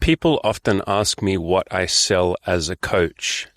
People often ask me what I sell as a coach,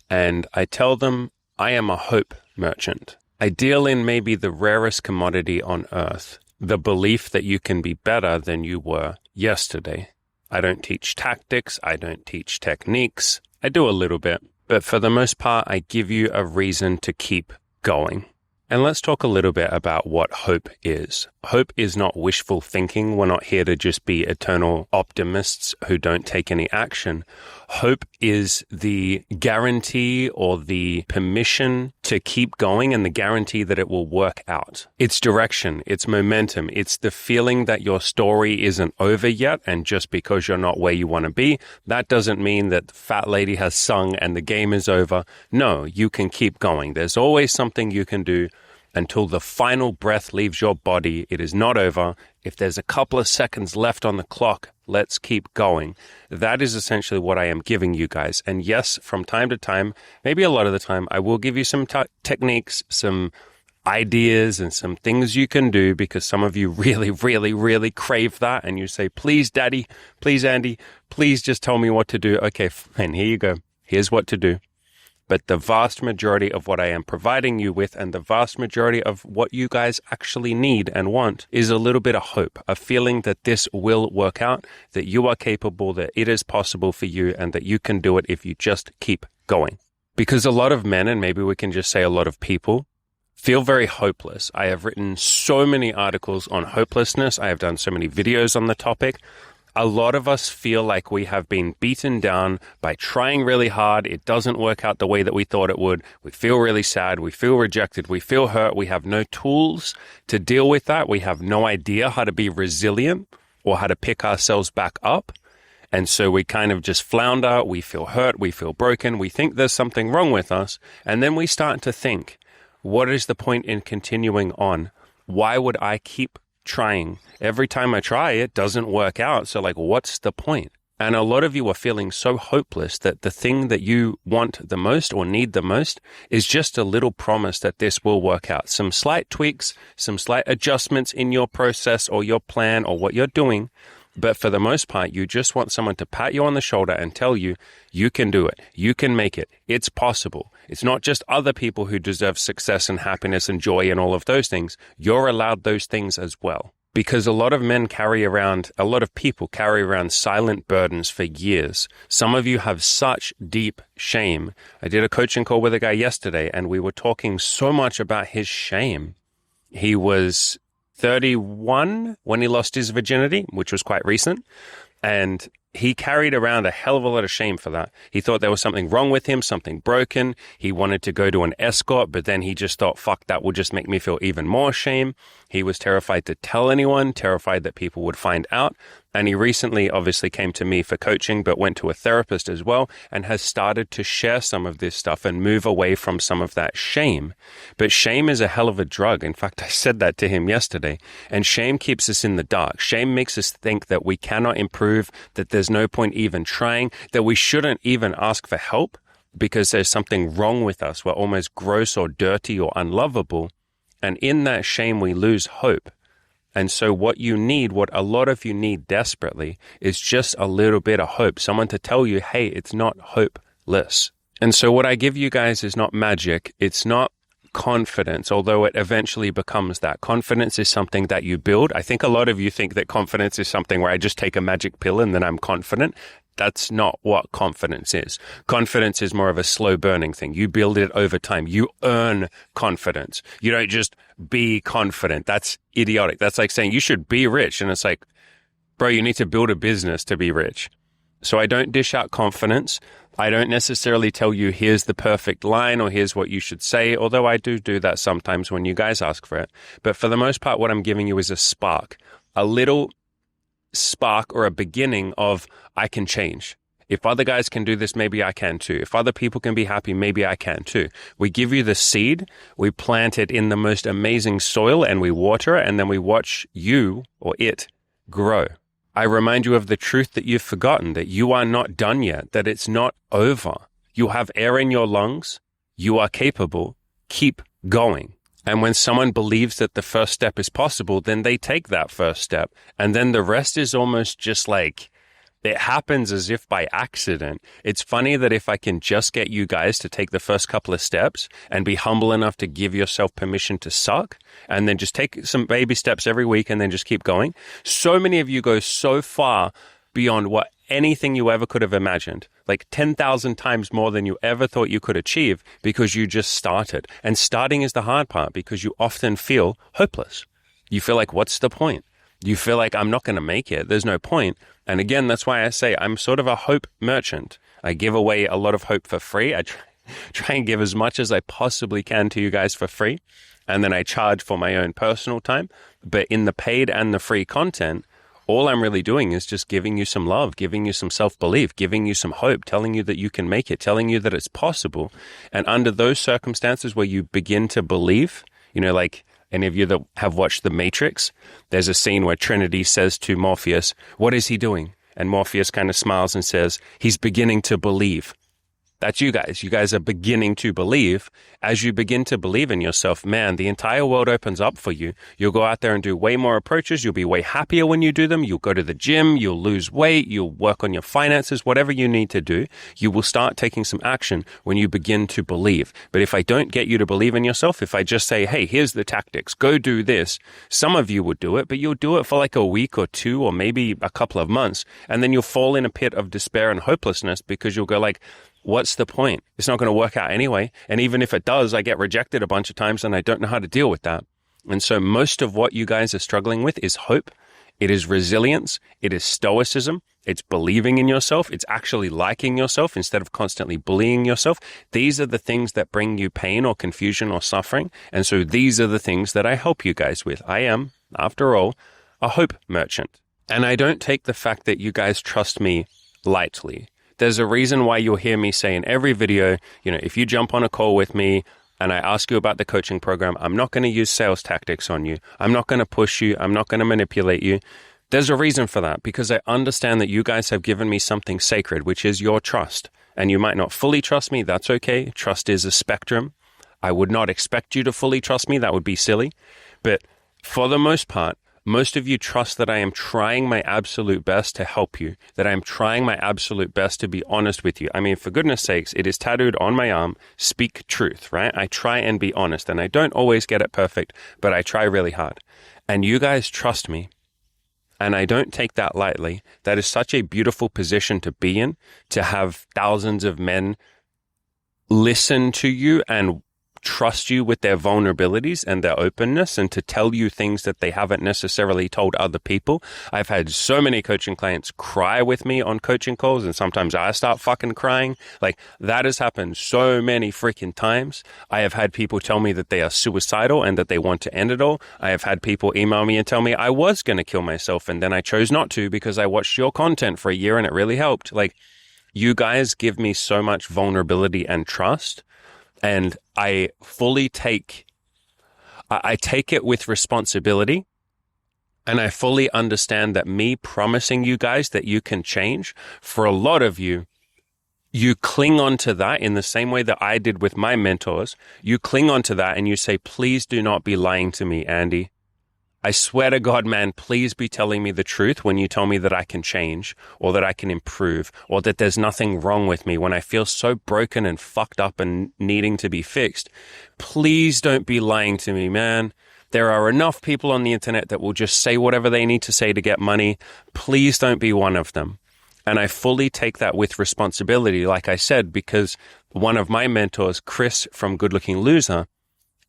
and I tell them I am a hope merchant. I deal in maybe the rarest commodity on earth, the belief that you can be better than you were yesterday. I don't teach tactics, I don't teach techniques. I do a little bit, but for the most part, I give you a reason to keep going. And let's talk a little bit about what hope is. Hope is not wishful thinking. We're not here to just be eternal optimists who don't take any action. Hope is the guarantee or the permission to keep going and the guarantee that it will work out. It's direction, it's momentum, it's the feeling that your story isn't over yet, and just because you're not where you want to be, that doesn't mean that the fat lady has sung and the game is over. No, you can keep going. There's always something you can do. Until the final breath leaves your body, it is not over. If there's a couple of seconds left on the clock, let's keep going. That is essentially what I am giving you guys. And yes, from time to time, maybe a lot of the time, I will give you some techniques, some ideas, and some things you can do, because some of you really, really, really crave that. And you say, please, Daddy, please, Andy, please just tell me what to do. Okay, fine, here you go. Here's what to do. But the vast majority of what I am providing you with, and the vast majority of what you guys actually need and want, is a little bit of hope, a feeling that this will work out, that you are capable, that it is possible for you, and that you can do it if you just keep going. Because a lot of men, and maybe we can just say a lot of people, feel very hopeless. I have written so many articles on hopelessness. I have done so many videos on the topic. A lot of us feel like we have been beaten down by trying really hard. It doesn't work out the way that we thought it would. We feel really sad. We feel rejected. We feel hurt. We have no tools to deal with that. We have no idea how to be resilient or how to pick ourselves back up. And so we kind of just flounder. We feel hurt. We feel broken. We think there's something wrong with us. And then we start to think, what is the point in continuing on? Why would I keep trying? Every time I try, it doesn't work out. So like, what's the point? And a lot of you are feeling so hopeless that the thing that you want the most or need the most is just a little promise that this will work out. Some slight tweaks, some slight adjustments in your process or your plan or what you're doing. But for the most part, you just want someone to pat you on the shoulder and tell you, you can do it. You can make it. It's possible. It's not just other people who deserve success and happiness and joy and all of those things. You're allowed those things as well. Because a lot of people carry around silent burdens for years. Some of you have such deep shame. I did a coaching call with a guy yesterday, and we were talking so much about his shame. He was 31 when he lost his virginity, which was quite recent. And he carried around a hell of a lot of shame for that. He thought there was something wrong with him, something broken. He wanted to go to an escort, but then he just thought, fuck, that will just make me feel even more shame. He was terrified to tell anyone, terrified that people would find out. And he recently obviously came to me for coaching, but went to a therapist as well, and has started to share some of this stuff and move away from some of that shame. But shame is a hell of a drug. In fact, I said that to him yesterday. And shame keeps us in the dark. Shame makes us think that we cannot improve, that there's no point even trying, that we shouldn't even ask for help because there's something wrong with us. We're almost gross or dirty or unlovable. And in that shame, we lose hope. And so what a lot of you need desperately is just a little bit of hope. Someone to tell you, hey, it's not hopeless. And so what I give you guys is not magic. It's not confidence, although it eventually becomes that. Confidence is something that you build. I think a lot of you think that confidence is something where I just take a magic pill and then I'm confident. That's not what confidence is. Confidence is more of a slow burning thing. You build it over time. You earn confidence. You don't just be confident. That's idiotic. That's like saying you should be rich. And it's like, bro, you need to build a business to be rich. So I don't dish out confidence. I don't necessarily tell you here's the perfect line or here's what you should say, although I do that sometimes when you guys ask for it. But for the most part, what I'm giving you is a spark, a little spark or a beginning of I can change. If other guys can do this, maybe I can too. If other people can be happy, maybe I can too. We give you the seed, we plant it in the most amazing soil and we water it, and then we watch you or it grow. I remind you of the truth that you've forgotten, that you are not done yet, that it's not over. You have air in your lungs. You are capable. Keep going. And when someone believes that the first step is possible, then they take that first step. And then the rest is almost just like It happens as if by accident. It's funny that if I can just get you guys to take the first couple of steps and be humble enough to give yourself permission to suck, and then just take some baby steps every week and then just keep going. So many of you go so far beyond what anything you ever could have imagined, like 10,000 times more than you ever thought you could achieve, because you just started. And starting is the hard part, because you often feel hopeless. You feel like, what's the point? You feel like, I'm not going to make it. There's no point. And again, that's why I say I'm sort of a hope merchant. I give away a lot of hope for free. I try and give as much as I possibly can to you guys for free. And then I charge for my own personal time. But in the paid and the free content, all I'm really doing is just giving you some love, giving you some self-belief, giving you some hope, telling you that you can make it, telling you that it's possible. And under those circumstances where you begin to believe, like any of you that have watched The Matrix, there's a scene where Trinity says to Morpheus, what is he doing? And Morpheus kind of smiles and says, he's beginning to believe. That's you guys. You guys are beginning to believe. As you begin to believe in yourself, man, the entire world opens up for you. You'll go out there and do way more approaches. You'll be way happier when you do them. You'll go to the gym. You'll lose weight. You'll work on your finances. Whatever you need to do, you will start taking some action when you begin to believe. But if I don't get you to believe in yourself, if I just say, hey, here's the tactics, go do this, some of you would do it, but you'll do it for like a week or two or maybe a couple of months. And then you'll fall in a pit of despair and hopelessness, because you'll go like, what's the point? It's not going to work out anyway. And even if it does, I get rejected a bunch of times and I don't know how to deal with that. And so most of what you guys are struggling with is hope. It is resilience. It is stoicism. It's believing in yourself. It's actually liking yourself instead of constantly bullying yourself. These are the things that bring you pain or confusion or suffering. And so these are the things that I help you guys with. I am, after all, a hope merchant. And I don't take the fact that you guys trust me lightly. There's a reason why you'll hear me say in every video, if you jump on a call with me and I ask you about the coaching program, I'm not going to use sales tactics on you. I'm not going to push you. I'm not going to manipulate you. There's a reason for that, because I understand that you guys have given me something sacred, which is your trust. And you might not fully trust me. That's okay. Trust is a spectrum. I would not expect you to fully trust me. That would be silly. But for the most part, most of you trust that I am trying my absolute best to help you, that I am trying my absolute best to be honest with you. I mean, for goodness sakes, it is tattooed on my arm, speak truth, right? I try and be honest, and I don't always get it perfect, but I try really hard. And you guys trust me, and I don't take that lightly. That is such a beautiful position to be in, to have thousands of men listen to you and trust you with their vulnerabilities and their openness, and to tell you things that they haven't necessarily told other people. I've had so many coaching clients cry with me on coaching calls, and sometimes I start fucking crying. Like, that has happened so many freaking times. I have had people tell me that they are suicidal and that they want to end it all. I have had people email me and tell me I was going to kill myself and then I chose not to because I watched your content for a year and it really helped. Like, you guys give me so much vulnerability and trust. And I fully take it with responsibility. And I fully understand that me promising you guys that you can change, for a lot of you, you cling on to that in the same way that I did with my mentors. You cling on to that and you say, please do not be lying to me, Andy. I swear to God, man, please be telling me the truth when you tell me that I can change or that I can improve or that there's nothing wrong with me when I feel so broken and fucked up and needing to be fixed. Please don't be lying to me, man. There are enough people on the internet that will just say whatever they need to say to get money. Please don't be one of them. And I fully take that with responsibility, like I said, because one of my mentors, Chris from Good Looking Loser,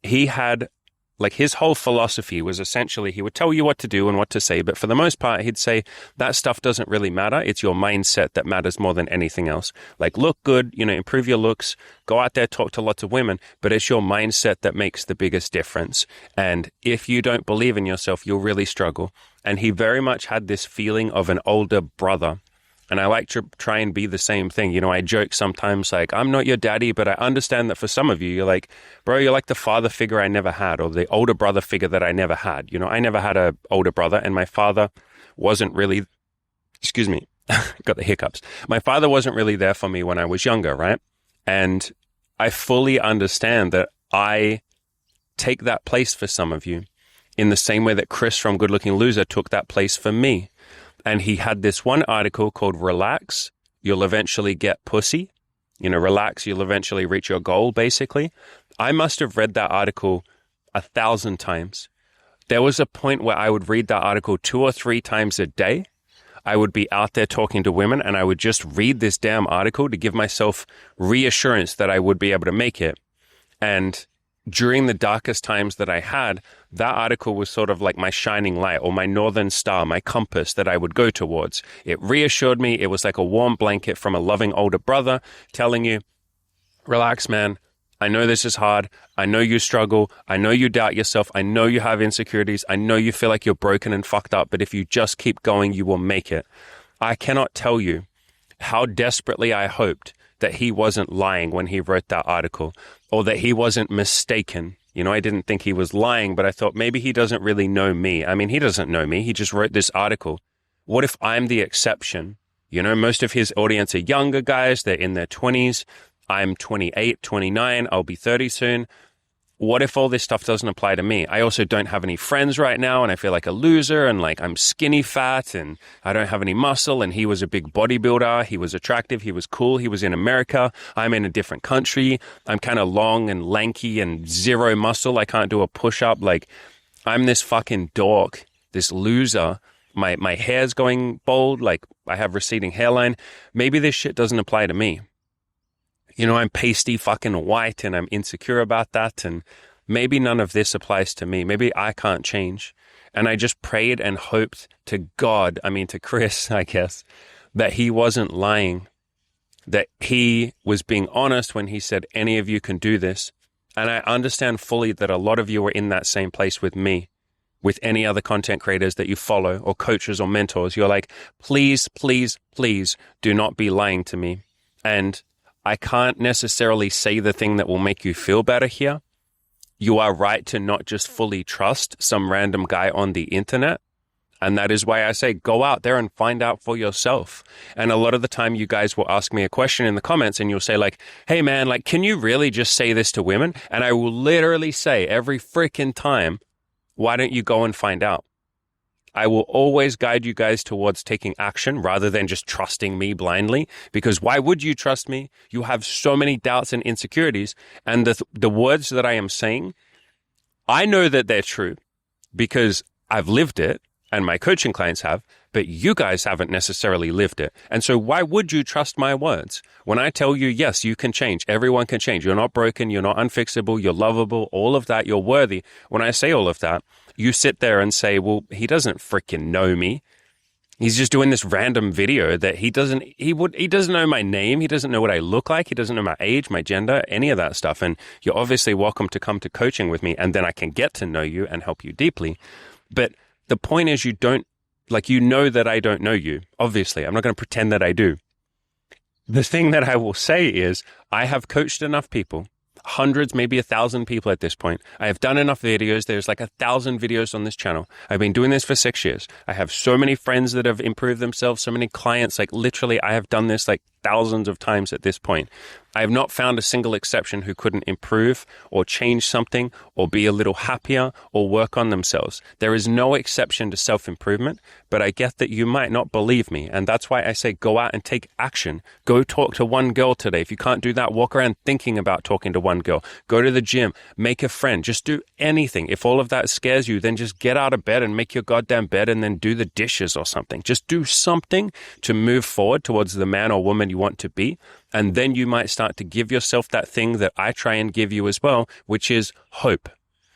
he had his whole philosophy was essentially he would tell you what to do and what to say, but for the most part, he'd say that stuff doesn't really matter. It's your mindset that matters more than anything else. Like, look good, improve your looks, go out there, talk to lots of women, but it's your mindset that makes the biggest difference. And if you don't believe in yourself, you'll really struggle. And he very much had this feeling of an older brother. And I like to try and be the same thing. I joke sometimes like, I'm not your daddy, but I understand that for some of you, you're like, bro, you're like the father figure I never had or the older brother figure that I never had. I never had an older brother, and my father wasn't really, excuse me, got the hiccups. My father wasn't really there for me when I was younger, right? And I fully understand that I take that place for some of you in the same way that Chris from Good Looking Loser took that place for me. And he had this one article called Relax, You'll Eventually Get Pussy. Relax, you'll eventually reach your goal, basically. I must have read that article 1,000 times. There was a point where I would read that article 2 or 3 times a day. I would be out there talking to women and I would just read this damn article to give myself reassurance that I would be able to make it. And during the darkest times that I had, that article was sort of like my shining light or my northern star, my compass that I would go towards. It reassured me. It was like a warm blanket from a loving older brother telling you, relax, man. I know this is hard. I know you struggle. I know you doubt yourself. I know you have insecurities. I know you feel like you're broken and fucked up, but if you just keep going, you will make it. I cannot tell you how desperately I hoped that he wasn't lying when he wrote that article, or that he wasn't mistaken. I didn't think he was lying, but I thought maybe he doesn't really know me. I mean, he doesn't know me. He just wrote this article. What if I'm the exception? Most of his audience are younger guys. They're in their 20s. I'm 28, 29. I'll be 30 soon. What if all this stuff doesn't apply to me? I also don't have any friends right now, and I feel like a loser, and like I'm skinny fat, and I don't have any muscle, and he was a big bodybuilder. He was attractive. He was cool. He was in America. I'm in a different country. I'm kind of long and lanky and zero muscle. I can't do a push-up. Like, I'm this fucking dork, this loser. My hair's going bald. Like, I have receding hairline. Maybe this shit doesn't apply to me. I'm pasty fucking white and I'm insecure about that. And maybe none of this applies to me. Maybe I can't change. And I just prayed and hoped to God, to Chris, I guess, that he wasn't lying, that he was being honest when he said, any of you can do this. And I understand fully that a lot of you are in that same place with me, with any other content creators that you follow or coaches or mentors. You're like, please, please, please do not be lying to me. And I can't necessarily say the thing that will make you feel better here. You are right to not just fully trust some random guy on the internet. And that is why I say go out there and find out for yourself. And a lot of the time you guys will ask me a question in the comments and you'll say like, hey man, like, can you really just say this to women? And I will literally say every freaking time, why don't you go and find out? I will always guide you guys towards taking action rather than just trusting me blindly, because why would you trust me? You have so many doubts and insecurities, and the words that I am saying, I know that they're true because I've lived it and my coaching clients have, but you guys haven't necessarily lived it. And so why would you trust my words? When I tell you, yes, you can change, everyone can change, you're not broken, you're not unfixable, you're lovable, all of that, you're worthy. When I say all of that, you sit there and say, well, he doesn't freaking know me. He's just doing this random video that he doesn't know my name. He doesn't know what I look like. He doesn't know my age, my gender, any of that stuff. And you're obviously welcome to come to coaching with me. And then I can get to know you and help you deeply. But the point is you know that I don't know you. Obviously, I'm not going to pretend that I do. The thing that I will say is I have coached enough people, hundreds, maybe 1,000 people at this point. I have done enough videos. There's like 1,000 videos on this channel. I've been doing this for 6 years. I have so many friends that have improved themselves, so many clients, like literally I have done this like thousands of times at this point. I have not found a single exception who couldn't improve or change something or be a little happier or work on themselves. There is no exception to self-improvement, but I get that you might not believe me. And that's why I say go out and take action. Go talk to one girl today. If you can't do that, walk around thinking about talking to one girl. Go to the gym, make a friend, just do anything. If all of that scares you, then just get out of bed and make your goddamn bed and then do the dishes or something. Just do something to move forward towards the man or woman you want to be. And then you might start to give yourself that thing that I try and give you as well, which is hope.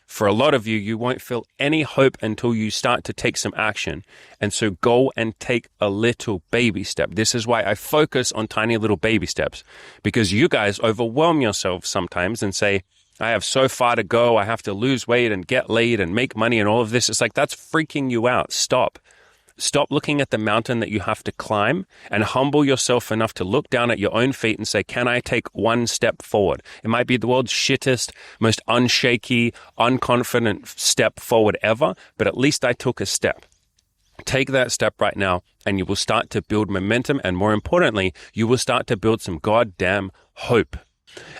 For a lot of you, you won't feel any hope until you start to take some action. And so go and take a little baby step. This is why I focus on tiny little baby steps, because you guys overwhelm yourselves sometimes and say, I have so far to go. I have to lose weight and get laid and make money and all of this. It's like, that's freaking you out. Stop. Stop looking at the mountain that you have to climb and humble yourself enough to look down at your own feet and say, can I take one step forward? It might be the world's shittest, most unshaky, unconfident step forward ever, but at least I took a step. Take that step right now and you will start to build momentum. And more importantly, you will start to build some goddamn hope.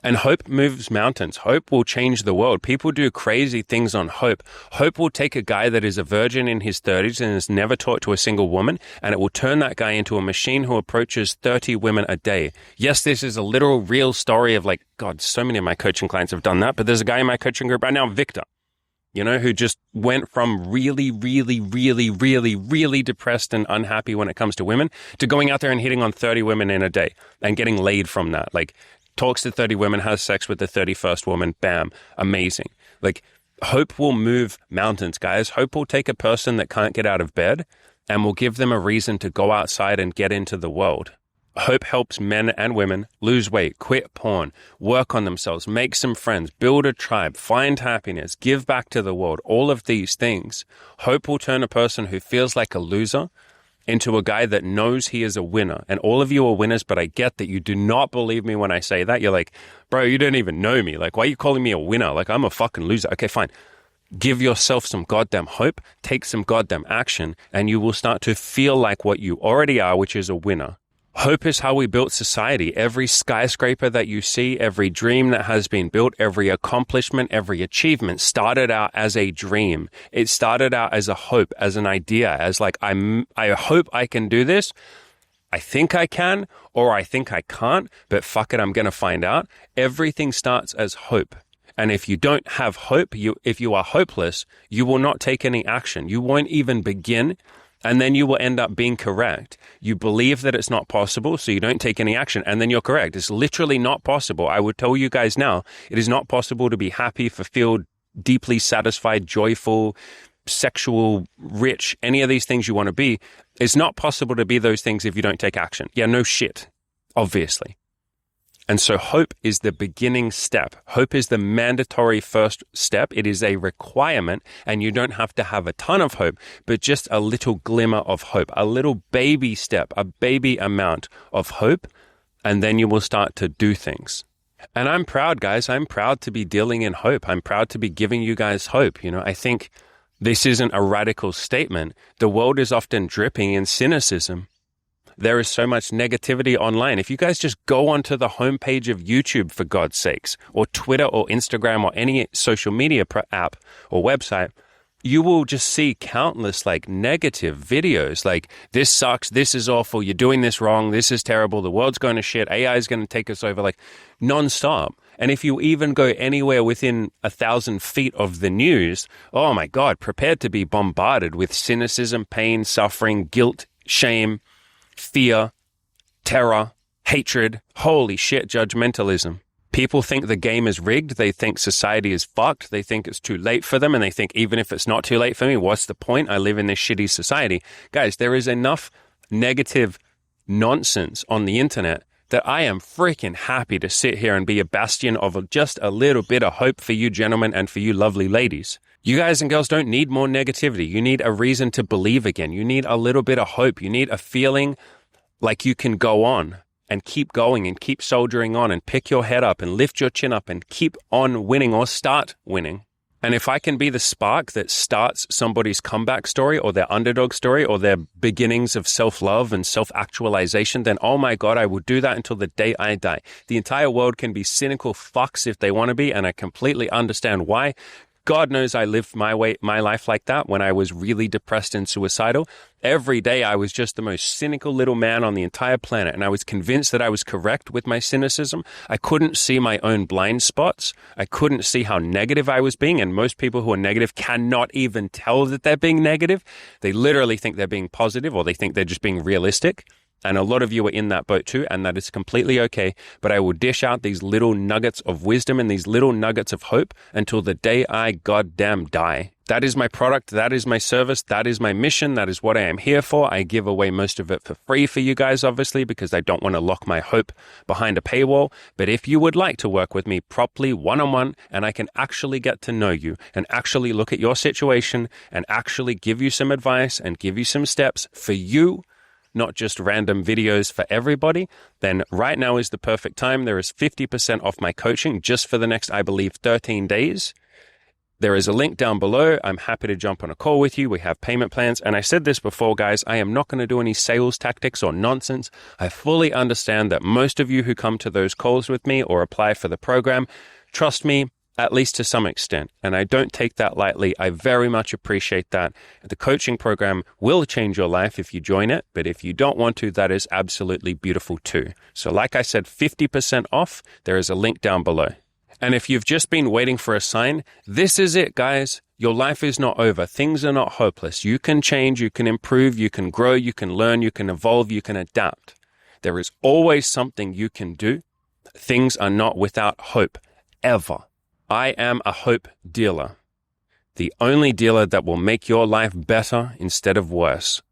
And hope moves mountains. Hope will change the world. People do crazy things on hope. Hope will take a guy that is a virgin in his 30s and has never talked to a single woman, and it will turn that guy into a machine who approaches 30 women a day. Yes, this is a literal real story of like, God, so many of my coaching clients have done that, but there's a guy in my coaching group right now, Victor, who just went from really, really, really, really, really depressed and unhappy when it comes to women to going out there and hitting on 30 women in a day and getting laid from that. Like, talks to 30 women, has sex with the 31st woman, bam, amazing. Like, hope will move mountains, guys. Hope will take a person that can't get out of bed and will give them a reason to go outside and get into the world. Hope helps men and women lose weight, quit porn, work on themselves, make some friends, build a tribe, find happiness, give back to the world, all of these things. Hope will turn a person who feels like a loser into a guy that knows he is a winner. And all of you are winners, but I get that you do not believe me when I say that. You're like, bro, you don't even know me. Like, why are you calling me a winner? Like, I'm a fucking loser. Okay, fine. Give yourself some goddamn hope, take some goddamn action, and you will start to feel like what you already are, which is a winner. Hope is how we built society. Every skyscraper that you see, every dream that has been built, every accomplishment, every achievement started out as a dream. It started out as a hope, as an idea, as like, I hope I can do this. I think I can, or I think I can't, but fuck it, I'm going to find out. Everything starts as hope. And if you don't have hope, if you are hopeless, you will not take any action. You won't even begin. And then you will end up being correct. You believe that it's not possible, so you don't take any action, and then you're correct. It's literally not possible. I would tell you guys now, it is not possible to be happy, fulfilled, deeply satisfied, joyful, sexual, rich, any of these things you want to be. It's not possible to be those things if you don't take action. Yeah, no shit, obviously. And so hope is the beginning step. Hope is the mandatory first step. It is a requirement, and you don't have to have a ton of hope, but just a little glimmer of hope, a little baby step, a baby amount of hope, and then you will start to do things. And I'm proud, guys. I'm proud to be dealing in hope. I'm proud to be giving you guys hope. I think this isn't a radical statement. The world is often dripping in cynicism. There is so much negativity online. If you guys just go onto the homepage of YouTube, for God's sakes, or Twitter or Instagram or any social media app or website, you will just see countless like negative videos like, this sucks, this is awful, you're doing this wrong, this is terrible, the world's going to shit, AI is going to take us over, like nonstop. And if you even go anywhere within 1,000 feet of the news, oh my God, prepare to be bombarded with cynicism, pain, suffering, guilt, shame, fear, terror, hatred, holy shit, judgmentalism. People think the game is rigged. They think society is fucked. They think it's too late for them. And they think, even if it's not too late for me, what's the point? I live in this shitty society. Guys, there is enough negative nonsense on the internet that I am freaking happy to sit here and be a bastion of just a little bit of hope for you gentlemen and for you lovely ladies. You guys and girls don't need more negativity. You need a reason to believe again. You need a little bit of hope. You need a feeling like you can go on and keep going and keep soldiering on and pick your head up and lift your chin up and keep on winning or start winning. And if I can be the spark that starts somebody's comeback story or their underdog story or their beginnings of self-love and self-actualization, then oh my God, I will do that until the day I die. The entire world can be cynical fucks if they want to be, and I completely understand why. God knows I lived my life like that when I was really depressed and suicidal. Every day I was just the most cynical little man on the entire planet, and I was convinced that I was correct with my cynicism. I couldn't see my own blind spots. I couldn't see how negative I was being, and most people who are negative cannot even tell that they're being negative. They literally think they're being positive, or they think they're just being realistic. And a lot of you are in that boat too, and that is completely okay. But I will dish out these little nuggets of wisdom and these little nuggets of hope until the day I goddamn die. That is my product. That is my service. That is my mission. That is what I am here for. I give away most of it for free for you guys, obviously, because I don't want to lock my hope behind a paywall. But if you would like to work with me properly, one-on-one, and I can actually get to know you and actually look at your situation and actually give you some advice and give you some steps for you, not just random videos for everybody, then right now is the perfect time. There is 50% off my coaching just for the next, I believe, 13 days. There is a link down below. I'm happy to jump on a call with you. We have payment plans. And I said this before, guys, I am not going to do any sales tactics or nonsense. I fully understand that most of you who come to those calls with me or apply for the program, trust me, at least to some extent. And I don't take that lightly. I very much appreciate that. The coaching program will change your life if you join it. But if you don't want to, that is absolutely beautiful too. So like I said, 50% off. There is a link down below. And if you've just been waiting for a sign, this is it, guys. Your life is not over. Things are not hopeless. You can change, you can improve, you can grow, you can learn, you can evolve, you can adapt. There is always something you can do. Things are not without hope, ever. I am a hope dealer. The only dealer that will make your life better instead of worse.